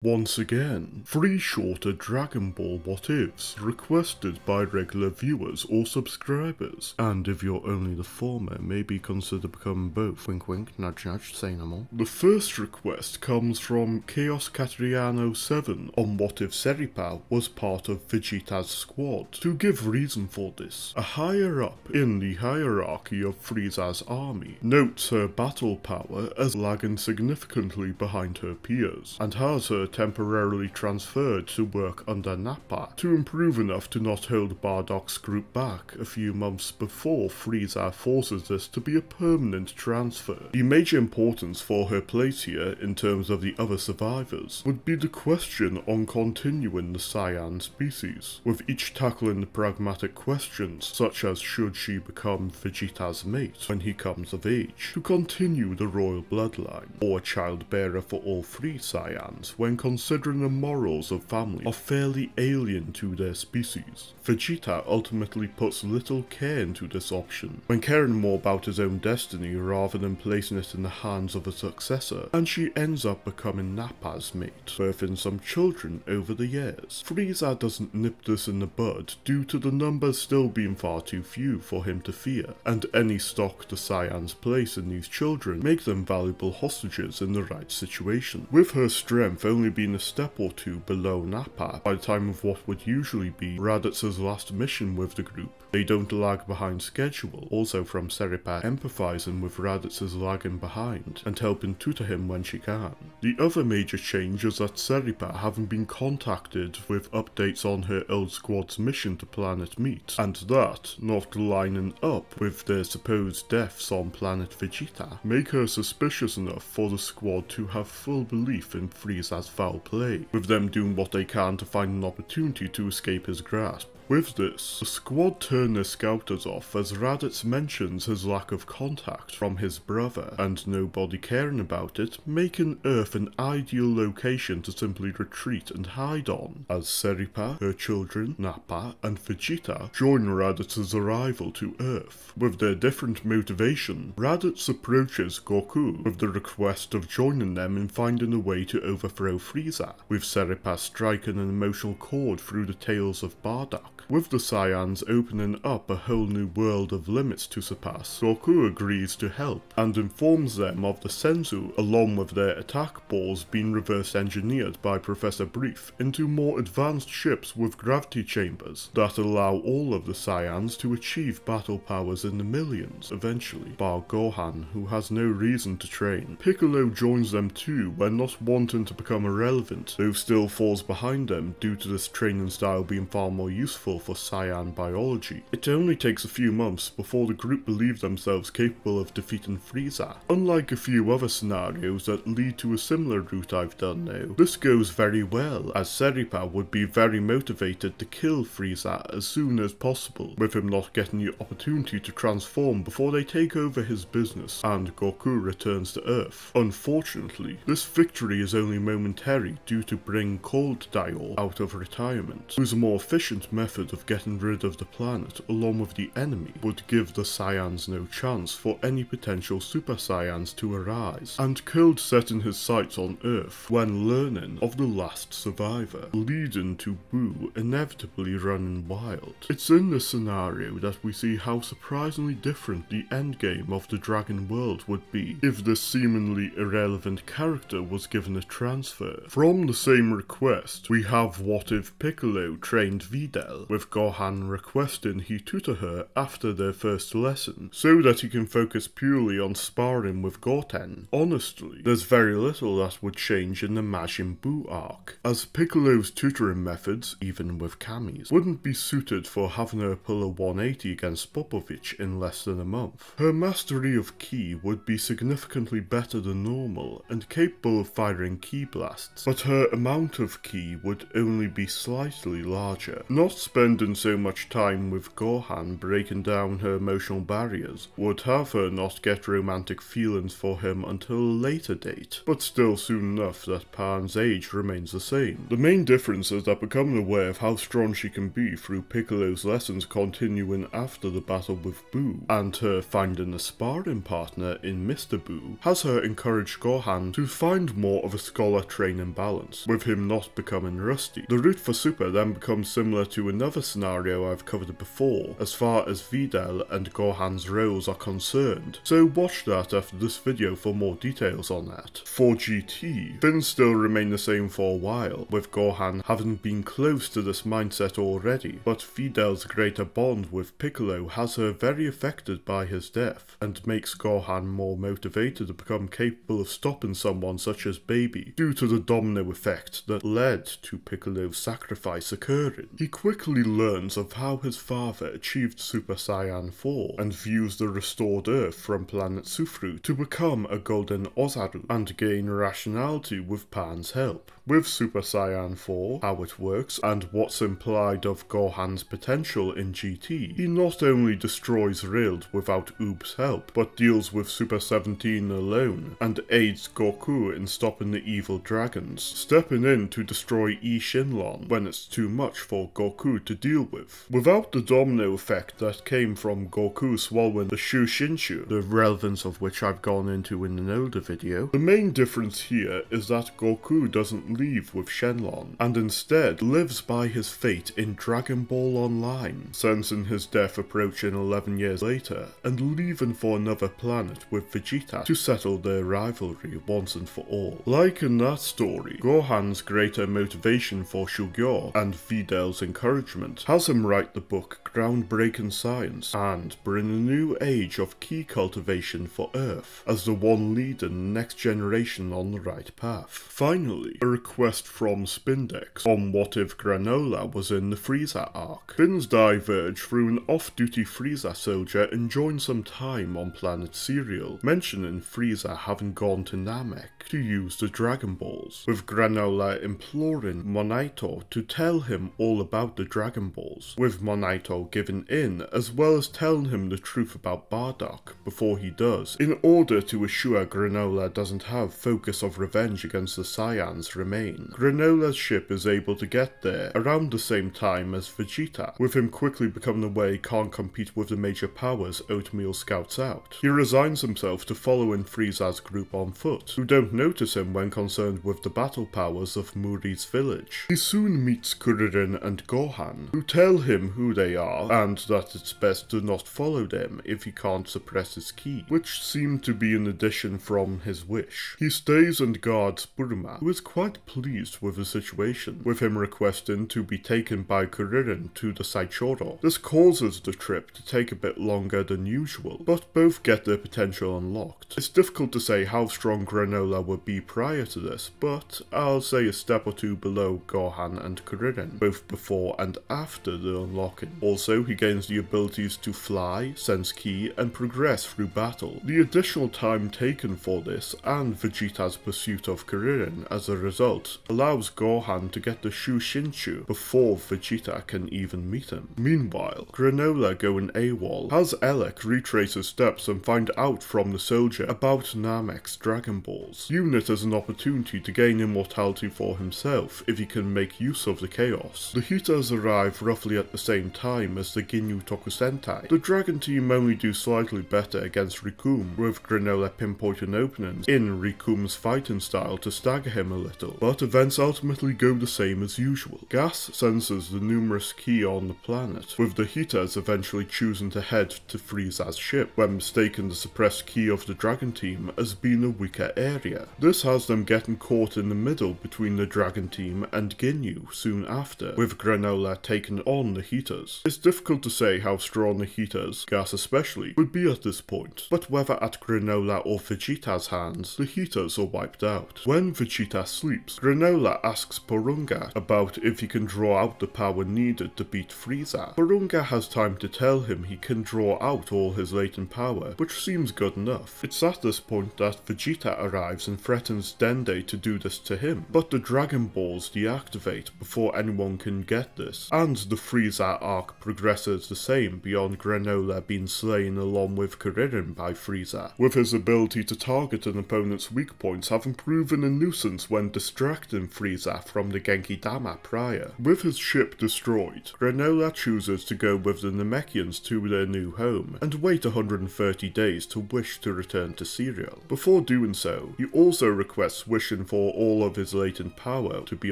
Once again, 3 shorter Dragon Ball What Ifs requested by regular viewers or subscribers, and if you're only the former, maybe consider becoming both. Wink wink, nudge nudge, say no more. The first request comes from Chaos Catriano 7 on what if Seripa was part of Vegeta's squad. To give reason for this, a higher up in the hierarchy of Frieza's army notes her battle power as lagging significantly behind her peers, and has her temporarily transferred to work under Nappa to improve enough to not hold Bardock's group back a few months before Freeza forces this to be a permanent transfer. The major importance for her place here in terms of the other survivors would be the question on continuing the Saiyan species, with each tackling the pragmatic questions such as should she become Vegeta's mate when he comes of age, to continue the royal bloodline, or childbearer for all 3 Saiyans when considering the morals of family are fairly alien to their species. Vegeta ultimately puts little care into this option, when caring more about his own destiny rather than placing it in the hands of a successor, and she ends up becoming Nappa's mate, birthing some children over the years. Frieza doesn't nip this in the bud due to the numbers still being far too few for him to fear, and any stock the Saiyans place in these children make them valuable hostages in the right situation, with her strength only being a step or 2 below Nappa by the time of what would usually be Raditz's last mission with the group. They don't lag behind schedule, also from Seripa empathizing with Raditz's lagging behind and helping tutor him when she can. The other major change is that Seripa having been contacted with updates on her old squad's mission to Planet Meat, and that not lining up with their supposed deaths on Planet Vegeta, make her suspicious enough for the squad to have full belief in Frieza's foul play, with them doing what they can to find an opportunity to escape his grasp. With this, the squad turn their scouters off as Raditz mentions his lack of contact from his brother, and nobody caring about it, making Earth an ideal location to simply retreat and hide on, as Seripa, her children, Nappa, and Vegeta join Raditz's arrival to Earth. With their different motivation, Raditz approaches Goku with the request of joining them in finding a way to overthrow Frieza, with Seripa striking an emotional chord through the tales of Bardock. With the Saiyans opening up a whole new world of limits to surpass, Goku agrees to help, and informs them of the Senzu along with their attack balls being reverse engineered by Professor Brief into more advanced ships with gravity chambers that allow all of the Saiyans to achieve battle powers in the millions eventually, bar Gohan, who has no reason to train. Piccolo joins them too when not wanting to become irrelevant, though still falls behind them due to this training style being far more useful for Saiyan biology. It only takes a few months before the group believe themselves capable of defeating Frieza. Unlike a few other scenarios that lead to a similar route I've done now, this goes very well, as Seripa would be very motivated to kill Frieza as soon as possible, with him not getting the opportunity to transform before they take over his business and Goku returns to Earth. Unfortunately, this victory is only momentary due to bringing Cold Dior out of retirement, whose more efficient method of getting rid of the planet along with the enemy would give the Saiyans no chance for any potential Super Saiyans to arise, and Cold setting his sights on Earth when learning of the last survivor, leading to Boo inevitably running wild. It's in this scenario that we see how surprisingly different the endgame of the Dragon World would be if this seemingly irrelevant character was given a transfer. From the same request, we have what if Piccolo trained Videl, with Gohan requesting he tutor her after their first lesson, so that he can focus purely on sparring with Goten. Honestly, there's very little that would change in the Majin Buu arc, as Piccolo's tutoring methods, even with Kami's, wouldn't be suited for having her pull a 180 against Popovich in less than a month. Her mastery of Ki would be significantly better than normal, and capable of firing Ki blasts, but her amount of Ki would only be slightly larger, not spending so much time with Gohan breaking down her emotional barriers would have her not get romantic feelings for him until a later date, but still soon enough that Pan's age remains the same. The main difference is that becoming aware of how strong she can be through Piccolo's lessons continuing after the battle with Buu, and her finding a sparring partner in Mr. Buu, has her encourage Gohan to find more of a scholar training balance, with him not becoming rusty. The route for Super then becomes similar to another scenario I've covered before, as far as Videl and Gohan's roles are concerned, so watch that after this video for more details on that. For GT, things still remain the same for a while, with Gohan having been close to this mindset already, but Videl's greater bond with Piccolo has her very affected by his death, and makes Gohan more motivated to become capable of stopping someone such as Baby, due to the domino effect that led to Piccolo's sacrifice occurring. He quickly learns of how his father achieved Super Saiyan 4, and views the restored Earth from planet Sufru to become a Golden Ozaru, and gain rationality with Pan's help. With Super Saiyan 4, how it works, and what's implied of Gohan's potential in GT, he not only destroys Rild without Oob's help, but deals with Super 17 alone, and aids Goku in stopping the evil dragons, stepping in to destroy Shinlong when it's too much for Goku to deal with. Without the domino effect that came from Goku swallowing the Shushinshu, the relevance of which I've gone into in an older video, the main difference here is that Goku doesn't leave with Shenlong, and instead lives by his fate in Dragon Ball Online, sensing his death approaching 11 years later, and leaving for another planet with Vegeta to settle their rivalry once and for all. Like in that story, Gohan's greater motivation for Shugyo and Videl's encouragement has him write the book Groundbreaking Science and bring a new age of ki cultivation for Earth, as the one leading the next generation on the right path. Finally, a request from Spindex on what if Granolah was in the Freeza Arc. Things diverge through an off-duty Frieza soldier enjoying some time on planet Cereal, mentioning Frieza having gone to Namek to use the Dragon Balls, with Granolah imploring Monaito to tell him all about the Dragon Balls, with Monaito giving in, as well as telling him the truth about Bardock before he does, in order to assure Granolah doesn't have focus of revenge against the Saiyans remain. Granolah's ship is able to get there around the same time as Vegeta, with him quickly becoming aware he can't compete with the major powers Oatmeal scouts out. He resigns himself to following Frieza's group on foot, who don't notice him when concerned with the battle powers of Muri's village. He soon meets Kuririn and Gohan, who tell him who they are, and that it's best to not follow them if he can't suppress his ki, which seemed to be an addition from his wish. He stays and guards Buruma, who is quite pleased with the situation, with him requesting to be taken by Kuririn to the Saichoro. This causes the trip to take a bit longer than usual, but both get their potential unlocked. It's difficult to say how strong Granolah would be prior to this, but I'll say a step or two below Gohan and Kuririn, both before and after the unlocking. Also, he gains the abilities to fly, sense ki, and progress through battle. The additional time taken for this, and Vegeta's pursuit of Kuririn as a result, allows Gohan to get the Shushinshu before Vegeta can even meet him. Meanwhile, Granolah going AWOL has Elec retrace his steps and find out from the soldier about Namek's Dragon Balls. Unit has an opportunity to gain immortality for himself if he can make use of the chaos. The Hitas arrive roughly at the same time as the Ginyu Tokusentai. The Dragon team only do slightly better against Rikum, with Granolah pinpointing openings in Rikum's fighting style to stagger him a little, but events ultimately go the same as usual. Gas senses the numerous ki on the planet, with the Hitas eventually choosing to head to Frieza's ship, when mistaking the suppressed ki of the Dragon team as being a weaker area. This has them getting caught in the middle between the Dragon team and Ginyu soon after, with Granolah taking on the Hitas. It's difficult to say how strong the Hitas, Gas especially, would be at this point, but whether at Granolah or Vegeta's hands, the Hitas are wiped out. When Vegeta sleeps, Granolah asks Porunga about if he can draw out the power needed to beat Frieza. Porunga has time to tell him he can draw out all his latent power, which seems good enough. It's at this point that Vegeta arrives and threatens Dende to do this to him, but the Dragon Balls deactivate before anyone can get this, this, and the Freeza Arc progresses the same beyond Granolah being slain along with Kuririn by Frieza, with his ability to target an opponent's weak points having proven a nuisance when distracting Frieza from the Genki Dama prior. With his ship destroyed, Granolah chooses to go with the Namekians to their new home, and wait 130 days to wish to return to Serial. Before doing so, he also requests wishing for all of his latent power to be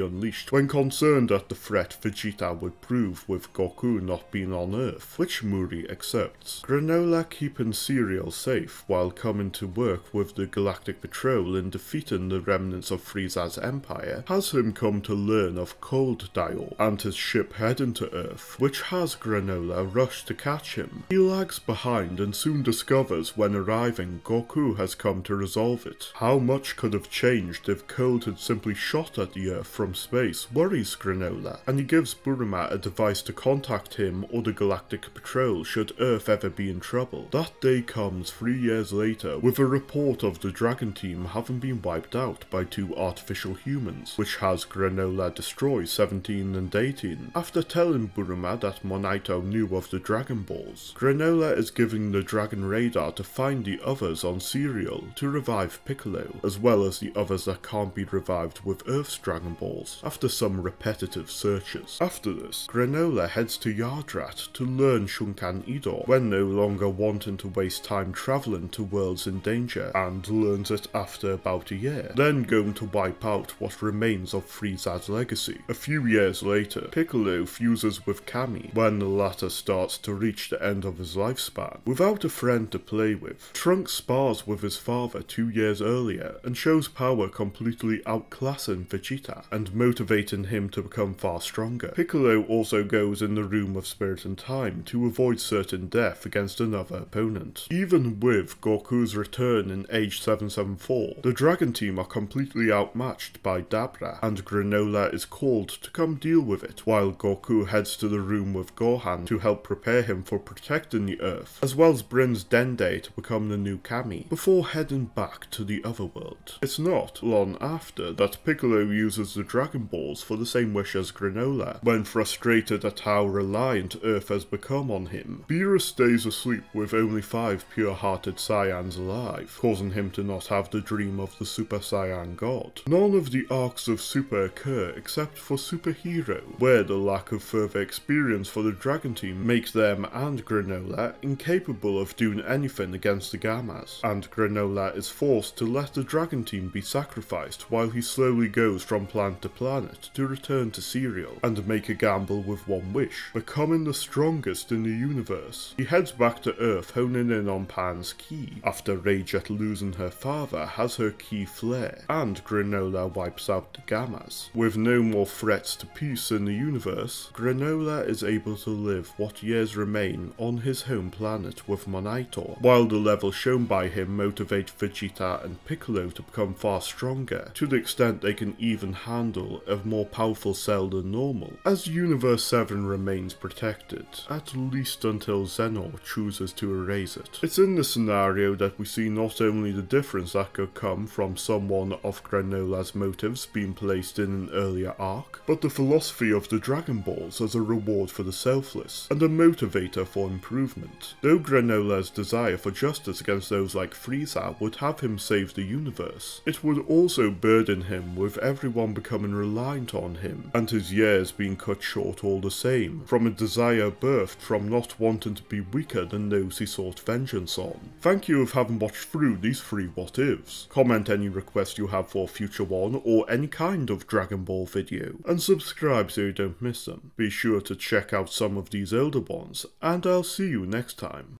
unleashed when concerned at the threat Vegeta would prove with Goku not being on Earth, which Muri accepts. Granolah keeping Serial safe while coming to work with the Galactic Patrol in defeating the remnants of Frieza's empire has him come to learn of Cold Dial and his ship heading to Earth, which has Granolah rush to catch him. He lags behind and soon discovers when arriving Goku has come to resolve it. How much could have changed if Cold had simply shot at the Earth from space worries Granolah, and he gives Buruma a device to contact him or the Galactic Patrol should Earth ever be in trouble. That day comes 3 years later with a report of the Dragon Team having been wiped out by 2 artificial humans, which has Granolah destroy 17 and 18. After telling Buruma that Monaito knew of the Dragon Balls, Granolah is giving the Dragon Radar to find the others on Serial to revive Piccolo, as well as the others that can't be revived with Earth's Dragon Balls, after some repetitive searches. After this, Granolah heads to Yardrat to learn Shunkan Idol, when no longer wanting to waste time travelling to worlds in danger, and learns it after about a year, then going to wipe out what remains of Frieza's legacy. A few years later, Piccolo fuses with Kami when the latter starts to reach the end of his lifespan. Without a friend to play with, Trunks spars with his father 2 years earlier and shows power completely outclassing Vegeta and motivating him to become far stronger. Piccolo also goes in the Room of Spirit and Time to avoid certain death against another opponent. Even with Goku's return in Age 774, the Dragon Team are completely outmatched by Dabra, and Granolah is called to come deal with it, while Goku heads to the room with Gohan to help prepare him for protecting the Earth, as well as brings Dende to become the new Kami, before heading back to the otherworld. It's not long after that Piccolo uses the Dragon Balls for the same wish as Granolah, when frustrated at how reliant Earth has become on him. Beerus stays asleep with only 5 pure-hearted Saiyans alive, causing him to not have the dream of the Super Saiyan God. None of the arcs of Super occur except for Super Hero, where the lack of further experience for the Dragon Team makes them and Granolah incapable of doing anything against the Gammas, and Granolah is forced to let the Dragon Team be sacrificed while he slowly goes from planet to planet to return to Serial and make a gamble with one wish, becoming the strongest in the universe. He heads back to Earth, honing in on Pan's ki, after rage at losing her father has her ki flare, and Granolah wipes out the Gammas. With no more threats to peace in the universe, Granolah is able to live what years remain on his home planet with Monaito, while the levels shown by him motivate Vegeta and Piccolo to become far stronger, to the extent they can even handle a more powerful cell than normal, as Universe 7 remains protected, at least until Xenor chooses to erase it. It's in this scenario that we see not only the difference that could come from someone of Granolah's motives being placed in an earlier arc, but the philosophy of the Dragon Balls as a reward for the selfless, and a motivator for improvement. Though Granolah's desire for justice against those like Frieza would have him save the universe, it would also burden him with everyone becoming reliant on him, and his years being cut short all the same, from a desire birthed from not wanting to be weaker than those he sought vengeance on. Thank you for having watched through these 3 What Ifs. Comment any requests you have for a future one, or any kind of Dragon Ball video, and subscribe so you don't miss them. Be sure to check out some of these older ones, and I'll see you next time.